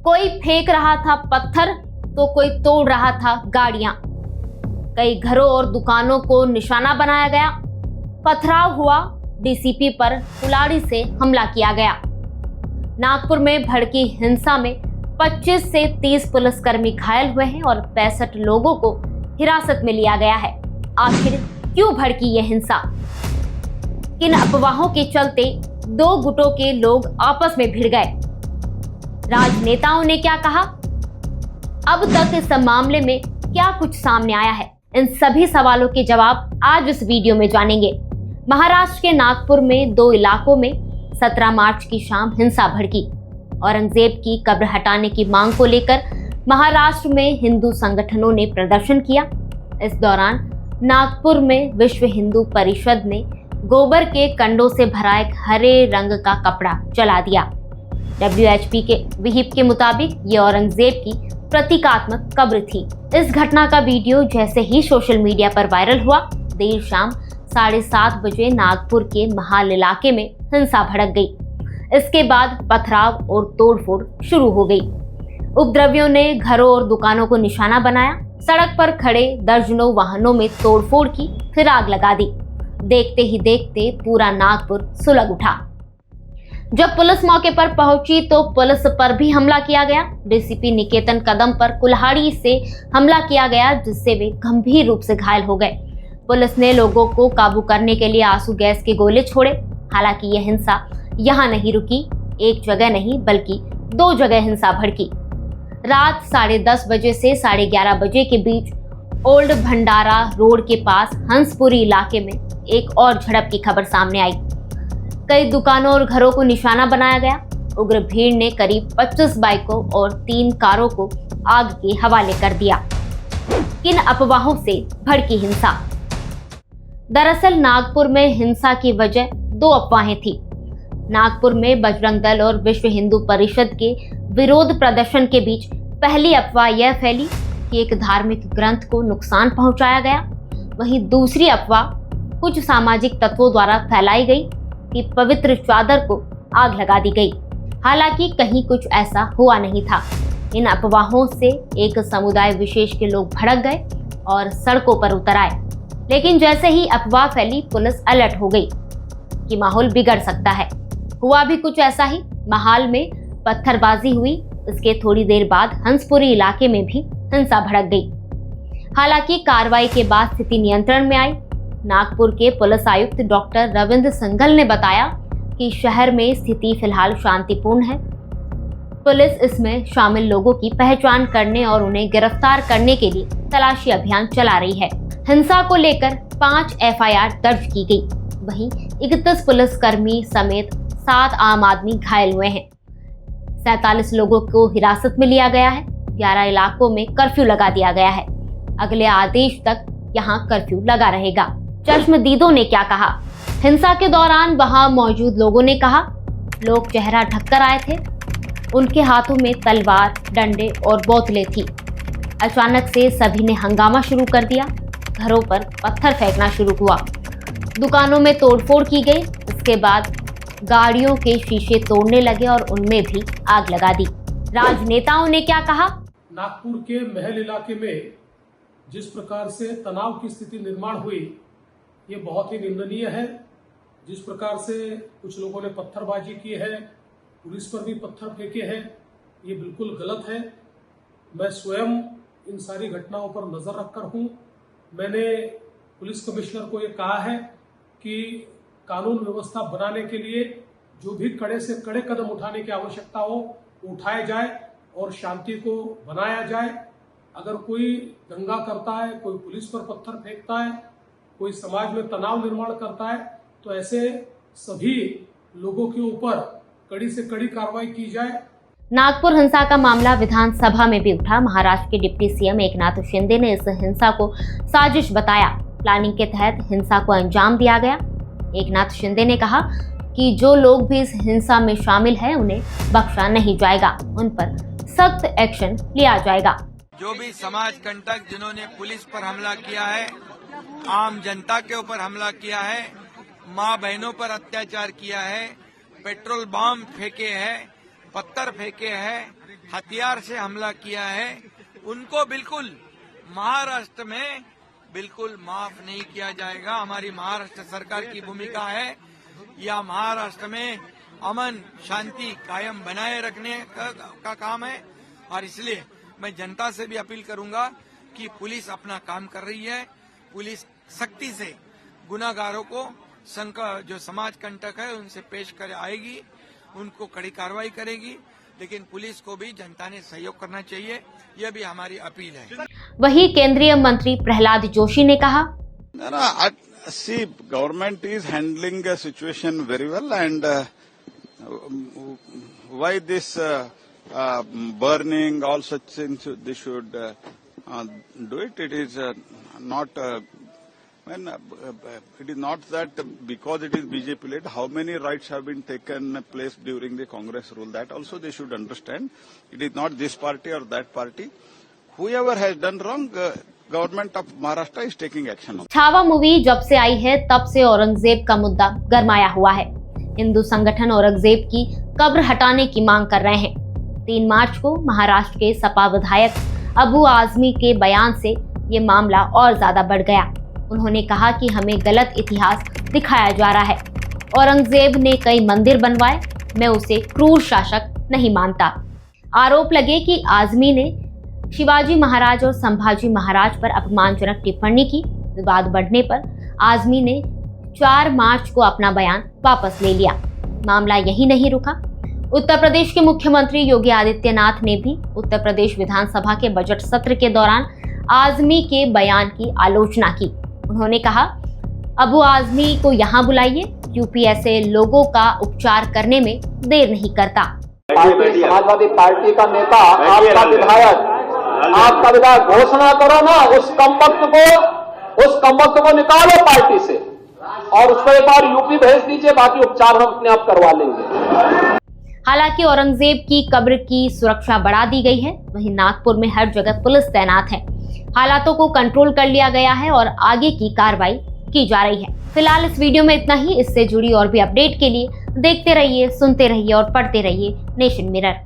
कोई फेंक रहा था पत्थर तो कोई तोड़ रहा था गाड़ियां। कई घरों और दुकानों को निशाना बनाया गया। पथराव हुआ, डीसीपी पर कुल्हाड़ी से हमला किया गया। नागपुर में भड़की हिंसा में 25 से 30 पुलिसकर्मी घायल हुए हैं और 65 लोगों को हिरासत में लिया गया है। आखिर क्यों भड़की ये हिंसा? किन अफवाहों के चलते दो गुटों के लोग आपस में भिड़ गए? राजनेताओं ने क्या कहा? अब तक इस मामले में क्या कुछ सामने आया है? इन सभी सवालों के जवाब आज इस वीडियो में जानेंगे। महाराष्ट्र के नागपुर में दो इलाकों में 17 मार्च की शाम हिंसा भड़की। औरंगजेब की कब्र हटाने की मांग को लेकर महाराष्ट्र में हिंदू संगठनों ने प्रदर्शन किया। इस दौरान नागपुर में विश्व हिंदू परिषद ने गोबर के कंडों से भरा एक हरे रंग का कपड़ा जला दिया। WHP के विहिप के मुताबिक ये औरंगजेब की प्रतीकात्मक कब्र थी। इस घटना का वीडियो जैसे ही सोशल मीडिया पर वायरल हुआ, देर शाम 7:30 बजे नागपुर के महाल इलाके में हिंसा भड़क गई। इसके बाद पथराव और तोड़फोड़ शुरू हो गई। उपद्रवियों ने घरों और दुकानों को निशाना बनाया, सड़क पर खड़े दर्जनों वाहनों में तोड़फोड़ की, फिर आग लगा दी। देखते ही देखते पूरा नागपुर सुलग उठा। जब पुलिस मौके पर पहुंची तो पुलिस पर भी हमला किया गया। डीसीपी निकेतन कदम पर कुल्हाड़ी से हमला किया गया, जिससे वे गंभीर रूप से घायल हो गए। पुलिस ने लोगों को काबू करने के लिए आंसू गैस के गोले छोड़े। हालांकि यह हिंसा यहां नहीं रुकी। एक जगह नहीं बल्कि दो जगह हिंसा भड़की। रात 10:30 बजे से 11:30 बजे के बीच ओल्ड भंडारा रोड के पास हंसपुरी इलाके में एक और झड़प की खबर सामने आई। कई दुकानों और घरों को निशाना बनाया गया। उग्र भीड़ ने करीब 25 बाइकों और 3 कारों को आग के हवाले कर दिया। किन अफवाहों से भड़की हिंसा? दरअसल नागपुर में हिंसा की वजह दो अफवाहें थी। नागपुर में बजरंग दल और विश्व हिंदू परिषद के विरोध प्रदर्शन के बीच पहली अफवाह यह फैली कि एक धार्मिक ग्रंथ को नुकसान पहुंचाया गया। वहीं दूसरी अफवाह कुछ सामाजिक तत्वों द्वारा फैलाई गई कि पवित्र चादर को आग लगा दी गई। हालांकि कहीं कुछ ऐसा हुआ नहीं था। इन अफवाहों से एक समुदाय विशेष के लोग भड़क गए और सड़कों पर उतर आए। लेकिन जैसे ही अफवाह फैली, पुलिस अलर्ट हो गई कि माहौल बिगड़ सकता है। हुआ भी कुछ ऐसा ही। महाल में पत्थरबाजी हुई। इसके थोड़ी देर बाद हंसपुरी इलाके में भी हिंसा भड़क गई। हालांकि कार्रवाई के बाद स्थिति नियंत्रण में आई। नागपुर के पुलिस आयुक्त डॉक्टर रविंद्र सिंघल ने बताया कि शहर में स्थिति फिलहाल शांतिपूर्ण है। पुलिस इसमें शामिल लोगों की पहचान करने और उन्हें गिरफ्तार करने के लिए तलाशी अभियान चला रही है। हिंसा को लेकर 5 FIR दर्ज की गई। वहीं 31 पुलिसकर्मी समेत 7 आम आदमी घायल हुए हैं। 47 लोगों को हिरासत में लिया गया है। 11 इलाकों में कर्फ्यू लगा दिया गया है। अगले आदेश तक यहाँ कर्फ्यू लगा रहेगा। चश्मदीदों ने क्या कहा? हिंसा के दौरान वहां मौजूद लोगों ने कहा, लोग चेहरा ढककर आए थे। उनके हाथों में तलवार, डंडे और बोतलें थी। अचानक से सभी ने हंगामा शुरू कर दिया। घरों पर पत्थर फेंकना शुरू हुआ। दुकानों में तोड़फोड़ की गई। इसके बाद गाड़ियों के शीशे तोड़ने लगे और उनमें भी आग लगा दी। राजनेताओं ने क्या कहा? नागपुर के महल इलाके में जिस प्रकार से तनाव की स्थिति निर्माण हुई, ये बहुत ही निंदनीय है। जिस प्रकार से कुछ लोगों ने पत्थरबाजी की है, पुलिस पर भी पत्थर फेंके हैं, ये बिल्कुल गलत है। मैं स्वयं इन सारी घटनाओं पर नजर रखकर हूँ। मैंने पुलिस कमिश्नर को ये कहा है कि कानून व्यवस्था बनाने के लिए जो भी कड़े से कड़े कदम उठाने की आवश्यकता हो उठाए जाए और शांति को बनाया जाए। अगर कोई दंगा करता है, कोई पुलिस पर पत्थर फेंकता है, कोई समाज में तनाव निर्माण करता है, तो ऐसे सभी लोगों के ऊपर कड़ी से कड़ी कार्रवाई की जाए। नागपुर हिंसा का मामला विधानसभा में भी उठा। महाराष्ट्र के डिप्टी सीएम एकनाथ शिंदे ने इस हिंसा को साजिश बताया। प्लानिंग के तहत हिंसा को अंजाम दिया गया। एकनाथ शिंदे ने कहा कि जो लोग भी इस हिंसा में शामिल हैं, उन्हें बख्शा नहीं जाएगा। उन पर सख्त एक्शन लिया जाएगा। जो भी समाज कंटक जिन्होंने पुलिस पर हमला किया है, आम जनता के ऊपर हमला किया है, माँ बहनों पर अत्याचार किया है, पेट्रोल बम फेंके हैं, पत्थर फेंके हैं, हथियार से हमला किया है, उनको बिल्कुल महाराष्ट्र में बिल्कुल माफ नहीं किया जाएगा। हमारी महाराष्ट्र सरकार की भूमिका है या महाराष्ट्र में अमन शांति कायम बनाए रखने का काम है, और इसलिए मैं जनता से भी अपील करूंगा कि पुलिस अपना काम कर रही है। पुलिस सख्ती से गुनाहगारों को जो समाज कंटक है उनसे पेश कर आएगी, उनको कड़ी कार्रवाई करेगी, लेकिन पुलिस को भी जनता ने सहयोग करना चाहिए, यह भी हमारी अपील है। वहीं केंद्रीय मंत्री प्रहलाद जोशी ने कहा, See, government is handling a situation very well, and why this burning, all such things, they should do it. It is not. It is not that because it is BJP led, how many rights have been taken place during the Congress rule. That also they should understand. It is not this party or that party. Whoever has done wrong, government of Maharashtra is taking action. Chhaava movie जब से आई है तब से औरंगजेब का मुद्दा गरमाया हुआ है। हिंदू संगठन औरंगजेब की कब्र हटाने की मांग कर रहे हैं। 3 मार्च को महाराष्ट्र के सपा विधायक अबू आजमी के बयान से ये मामला और ज्यादा बढ़ गया। उन्होंने कहा कि हमें गलत इतिहास दिखाया जा रहा है। औरंगजेब ने कई मंदिर बनवाए, मैं उसे क्रूर शासक नहीं मानता। आरोप लगे कि आजमी ने शिवाजी महाराज और संभाजी महाराज पर अपमानजनक टिप्पणी की। विवाद बढ़ने पर आजमी ने 4 मार्च को अपना बयान वापस ले लिया। मामला यही नहीं रुका। उत्तर प्रदेश के मुख्यमंत्री योगी आदित्यनाथ ने भी उत्तर प्रदेश विधानसभा के बजट सत्र के दौरान आजमी के बयान की आलोचना की। उन्होंने कहा, अबू आजमी को यहाँ बुलाइए, यूपी ऐसे लोगों का उपचार करने में देर नहीं करता। समाजवादी पार्टी का नेता, आपका विधायक घोषणा करो ना, उस कमबख्त को निकालो पार्टी से और उसको एक बार यूपी भेज दीजिए, बाकी उपचार हम अपने आप करवा लेंगे। हालांकि औरंगजेब की कब्र की सुरक्षा बढ़ा दी गई है। वहीं नागपुर में हर जगह पुलिस तैनात है। हालातों को कंट्रोल कर लिया गया है और आगे की कार्रवाई की जा रही है। फिलहाल इस वीडियो में इतना ही। इससे जुड़ी और भी अपडेट के लिए देखते रहिए, सुनते रहिए और पढ़ते रहिए नेशन मिरर।